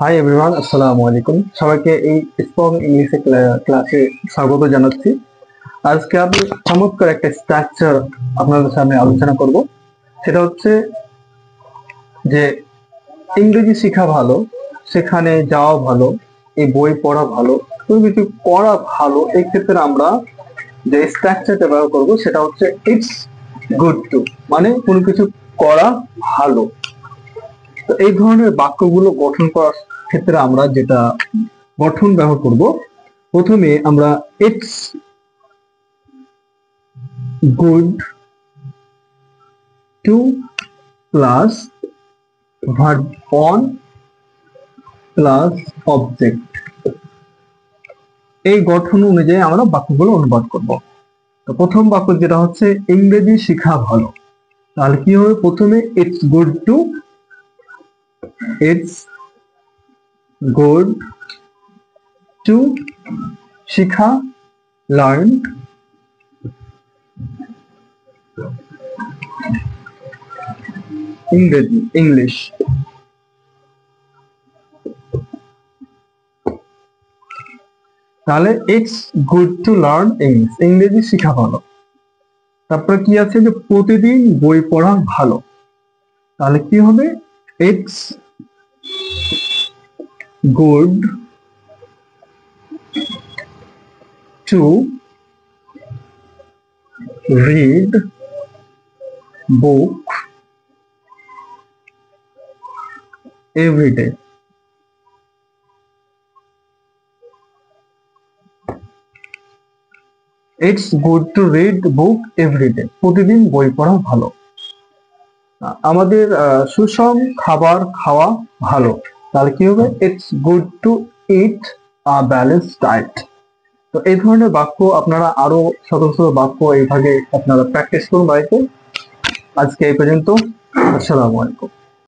Hi everyone, আসসালামু আলাইকুম। সবাইকে এই স্পোকেন ইংলিশে ক্লাসে স্বাগত জানাচ্ছি। আজকে আমি চমৎকার একটা স্ট্রাকচার আপনাদের সামনে আলোচনা করব। সেটা হচ্ছে যে ইংরেজি শেখা ভালো, সেখানে যাওয়া ভালো, এই বই পড়া ভালো, কোনো কিছু করা ভালো। এই ক্ষেত্রে আমরা যে স্ট্রাকচারটা ব্যবহার করব সেটা হচ্ছে ইটস গুড টু, মানে কোনো কিছু করা ভালো। তো এই ধরনের বাক্যগুলো গঠন করার ক্ষেত্রে আমরা যেটা গঠন ব্যবহার করব, প্রথমে আমরা it's good to plus verb one plus object, এই গঠন অনুযায়ী আমরা বাক্যগুলো অনুবাদ করব। তো প্রথম বাক্য যেটা হচ্ছে ইংরেজি শেখা ভালো, তাহলে কি হবে? প্রথমে it's good to, it's good to শিখা, লার্ন, ইংরেজি ইংলিশ। তাহলে it's good to learn English, ইংরেজি শেখা ভালো। তারপরে কি আছে যে প্রতিদিন বই পড়া ভালো, তাহলে কি হবে? It's good to read book everyday. It's good to read book everyday, প্রতিদিন বই পড়া ভালো। আমাদের সুষম খাবার খাওয়া ভালো, তাহলে কি হবে? It's good to eat a balance diet. তো এই ধরনের বাক্য আপনারা আরো শত শত বাক্য এইভাবে আপনারা প্র্যাকটিস করুন বাড়িতে। আজকে এই পর্যন্ত। আসসালামু আলাইকুম।